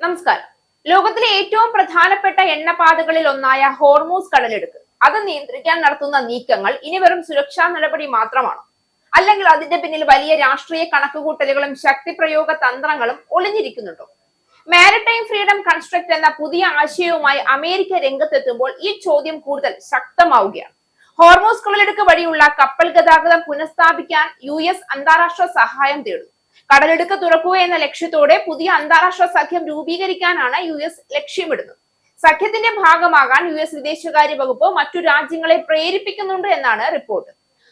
നമസ്കാരം. ലോകത്തിലെ ഏറ്റവും പ്രധാനപ്പെട്ട എണ്ണപ്പാതകളിൽ ഒന്നായ ഹോർമൂസ് കടലെടുക്ക് അത് നിയന്ത്രിക്കാൻ നടത്തുന്ന നീക്കങ്ങൾ ഇനി വെറും സുരക്ഷാ നടപടി മാത്രമാണോ, അല്ലെങ്കിൽ അതിന്റെ പിന്നിൽ വലിയ രാഷ്ട്രീയ കണക്കുകൂട്ടലുകളും ശക്തിപ്രയോഗ തന്ത്രങ്ങളും ഒളിഞ്ഞിരിക്കുന്നുണ്ടോ? മാരിടൈം ഫ്രീഡം കൺസ്ട്രക്ട് എന്ന പുതിയ ആശയവുമായി അമേരിക്ക രംഗത്തെത്തുമ്പോൾ ഈ ചോദ്യം കൂടുതൽ ശക്തമാവുകയാണ്. ഹോർമൂസ് കടലെടുക്ക് വഴിയുള്ള കപ്പൽ ഗതാഗതം പുനഃസ്ഥാപിക്കാൻ US അന്താരാഷ്ട്ര സഹായം തേടുന്നു. കടലെടുക്ക് തുറക്കുക എന്ന ലക്ഷ്യത്തോടെ പുതിയ അന്താരാഷ്ട്ര സഖ്യം രൂപീകരിക്കാനാണ് US ലക്ഷ്യമിടുന്നത്. സഖ്യത്തിന്റെ ഭാഗമാകാൻ US വിദേശകാര്യ വകുപ്പ് മറ്റു രാജ്യങ്ങളെ പ്രേരിപ്പിക്കുന്നുണ്ട് എന്നാണ് റിപ്പോർട്ട്.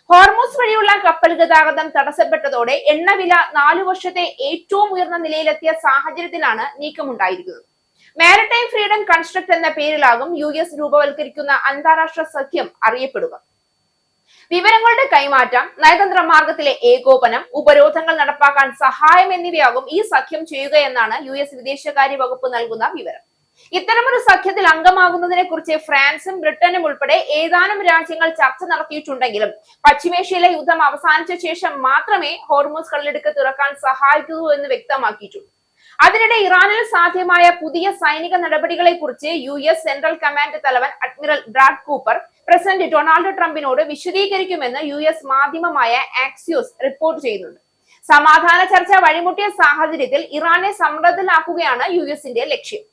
ഹോർമൂസ് വഴിയുള്ള കപ്പൽ ഗതാഗതം തടസ്സപ്പെട്ടതോടെ എണ്ണവില 4 വർഷത്തെ ഏറ്റവും ഉയർന്ന നിലയിലെത്തിയ സാഹചര്യത്തിലാണ് നീക്കമുണ്ടായിരിക്കുന്നത്. മാരിടൈം ഫ്രീഡം കൺസ്ട്രക്ട് എന്ന പേരിലാകും US രൂപവൽക്കരിക്കുന്ന അന്താരാഷ്ട്ര സഖ്യം അറിയപ്പെടുക. വിവരങ്ങളുടെ കൈമാറ്റം, നയതന്ത്ര മാർഗത്തിലെ ഏകോപനം, ഉപരോധങ്ങൾ നടപ്പാക്കാൻ സഹായം എന്നിവയാകും ഈ സഖ്യം ചെയ്യുക എന്നാണ് US വിദേശകാര്യ വകുപ്പ് നൽകുന്ന വിവരം. ഇത്തരമൊരു സഖ്യത്തിൽ അംഗമാകുന്നതിനെ കുറിച്ച് ഫ്രാൻസും ബ്രിട്ടനും ഉൾപ്പെടെ ഏതാനും രാജ്യങ്ങൾ ചർച്ച നടത്തിയിട്ടുണ്ടെങ്കിലും പശ്ചിമേഷ്യയിലെ യുദ്ധം അവസാനിച്ച ശേഷം മാത്രമേ ഹോർമൂസ് കടലിടുക്ക് തുറക്കാൻ സഹായിക്കൂ എന്ന് വ്യക്തമാക്കിയിട്ടുണ്ട്. അതിനിടെ ഇറാനിൽ സാധ്യമായ പുതിയ സൈനിക നടപടികളെ കുറിച്ച് US സെൻട്രൽ കമാൻഡ് തലവൻ admiral Brad Cooper president Donald ട്രംപിനോട് വിശദീകരിക്കുമെന്ന് US മാധ്യമമായ ആക്സിയോസ് റിപ്പോർട്ട് ചെയ്യുന്നുണ്ട്. സമാധാന ചർച്ച വഴിമുട്ടിയ സാഹചര്യത്തിൽ ഇറാനെ സമ്മർദ്ദത്തിലാക്കുകയാണ് USന്റെ ലക്ഷ്യം.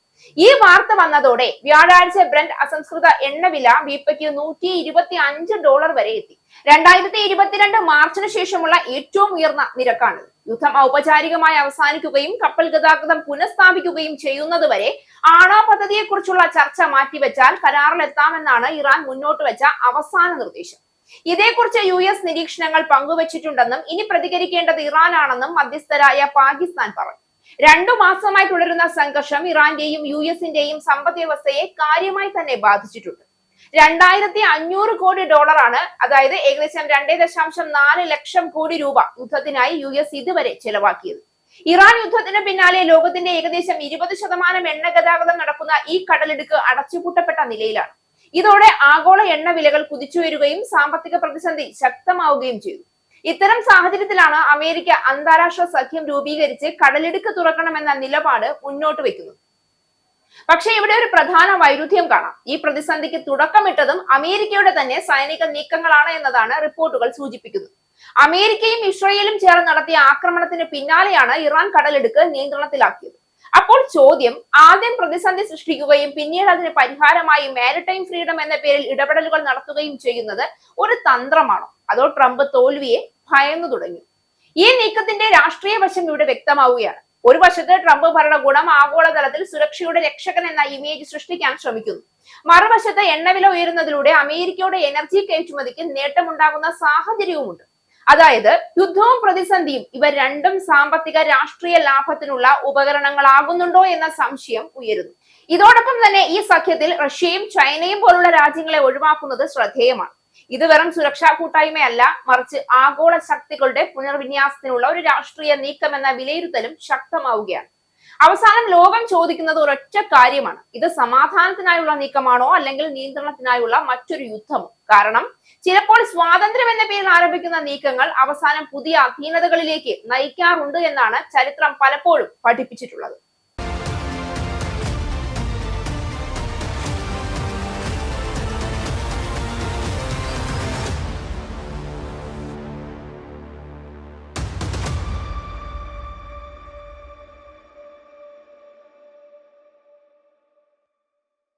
ഈ വാർത്ത വന്നതോടെ വ്യാഴാഴ്ച ബ്രന്റ് അസംസ്കൃത എണ്ണവില വീപ്പയ്ക്ക് $125 വരെ എത്തി. 2022 മാർച്ചിന് ശേഷമുള്ള ഏറ്റവും ഉയർന്ന നിരക്കാണ്. യുദ്ധം ഔപചാരികമായി അവസാനിക്കുകയും കപ്പൽ ഗതാഗതം പുനഃസ്ഥാപിക്കുകയും ചെയ്യുന്നതുവരെ ആണവ പദ്ധതിയെക്കുറിച്ചുള്ള ചർച്ച മാറ്റിവെച്ചാൽ കരാറിലെത്താമെന്നാണ് ഇറാൻ മുന്നോട്ട് വെച്ച അവസാന നിർദ്ദേശം. ഇതേക്കുറിച്ച് US നിരീക്ഷണങ്ങൾ പങ്കുവച്ചിട്ടുണ്ടെന്നും ഇനി പ്രതികരിക്കേണ്ടത് ഇറാനാണെന്നും മധ്യസ്ഥരായ പാകിസ്ഥാൻ പറഞ്ഞു. 2 മാസമായി തുടരുന്ന സംഘർഷം ഇറാന്റെയും USന്റെയും സമ്പദ് വ്യവസ്ഥയെ കാര്യമായി തന്നെ ബാധിച്ചിട്ടുണ്ട്. $2500 കോടി, അതായത് ഏകദേശം 2.4 ലക്ഷം കോടി രൂപ യുദ്ധത്തിനായി US ഇതുവരെ ചെലവാക്കിയത്. ഇറാൻ യുദ്ധത്തിന് പിന്നാലെ ലോകത്തിന്റെ ഏകദേശം 20% എണ്ണ ഗതാഗതം നടക്കുന്ന ഈ കടലിടുക്ക് അടച്ചുപൂട്ടപ്പെട്ട നിലയിലാണ്. ഇതോടെ ആഗോള എണ്ണ വിലകൾ കുതിച്ചുയരുകയും സാമ്പത്തിക പ്രതിസന്ധി ശക്തമാവുകയും ചെയ്തു. ഇത്തരം സാഹചര്യത്തിലാണ് അമേരിക്ക അന്താരാഷ്ട്ര സഖ്യം രൂപീകരിച്ച് കടലിടുക്ക് തുറക്കണമെന്ന നിലപാട് മുന്നോട്ട് വെക്കുന്നത്. പക്ഷെ ഇവിടെ ഒരു പ്രധാന വൈരുദ്ധ്യം കാണാം. ഈ പ്രതിസന്ധിക്ക് തുടക്കമിട്ടതും അമേരിക്കയുടെ തന്നെ സൈനിക നീക്കങ്ങളാണ് എന്നതാണ് റിപ്പോർട്ടുകൾ സൂചിപ്പിക്കുന്നത്. അമേരിക്കയും ഇസ്രയേലും ചേർന്ന് നടത്തിയ ആക്രമണത്തിന് പിന്നാലെയാണ് ഇറാൻ കടലെടുക്ക് നിയന്ത്രണത്തിലാക്കിയത്. അപ്പോൾ ചോദ്യം, ആദ്യം പ്രതിസന്ധി സൃഷ്ടിക്കുകയും പിന്നീട് അതിന് പരിഹാരമായി മാരിടൈം ഫ്രീഡം എന്ന പേരിൽ ഇടപെടലുകൾ നടത്തുകയും ചെയ്യുന്നത് ഒരു തന്ത്രമാണോ, അതോ ട്രംപ് തോൽവിയെ ഭയന്നു തുടങ്ങി? ഈ നീക്കത്തിന്റെ രാഷ്ട്രീയ വശം ഇവിടെ വ്യക്തമാവുകയാണ്. ഒരു വശത്ത് ട്രംപ് ഭരണകൂടം ആഗോളതലത്തിൽ സുരക്ഷയുടെ രക്ഷകൻ എന്ന ഇമേജ് സൃഷ്ടിക്കാൻ ശ്രമിക്കുന്നു. മറുവശത്ത് എണ്ണവില ഉയരുന്നതിലൂടെ അമേരിക്കയുടെ എനർജി കയറ്റുമതിക്ക് നേട്ടമുണ്ടാകുന്ന സാഹചര്യവുമുണ്ട്. അതായത് യുദ്ധവും പ്രതിസന്ധിയും ഇവ രണ്ടും സാമ്പത്തിക രാഷ്ട്രീയ ലാഭത്തിനുള്ള ഉപകരണങ്ങളാകുന്നുണ്ടോ എന്ന സംശയം ഉയരുന്നു. ഇതോടൊപ്പം തന്നെ ഈ സഖ്യത്തിൽ റഷ്യയും ചൈനയും പോലുള്ള രാജ്യങ്ങളെ ഒഴിവാക്കുന്നത് ശ്രദ്ധേയമാണ്. ഇത് വെറും സുരക്ഷാ കൂട്ടായ്മയല്ല, മറിച്ച് ആഗോള ശക്തികളുടെ പുനർവിന്യാസത്തിനുള്ള ഒരു രാഷ്ട്രീയ നീക്കം എന്ന വിലയിരുത്തലും ശക്തമാവുകയാണ്. അവസാനം ലോകം ചോദിക്കുന്നത് ഒരൊറ്റ കാര്യമാണ്: ഇത് സമാധാനത്തിനായുള്ള നീക്കമാണോ, അല്ലെങ്കിൽ നിയന്ത്രണത്തിനായുള്ള മറ്റൊരു യുദ്ധമോ? കാരണം ചിലപ്പോൾ സ്വാതന്ത്ര്യം എന്ന പേരിൽ ആരംഭിക്കുന്ന നീക്കങ്ങൾ അവസാനം പുതിയ അധീനതകളിലേക്ക് നയിക്കാറുണ്ട് എന്നാണ് ചരിത്രം പലപ്പോഴും പഠിപ്പിച്ചിട്ടുള്ളത്.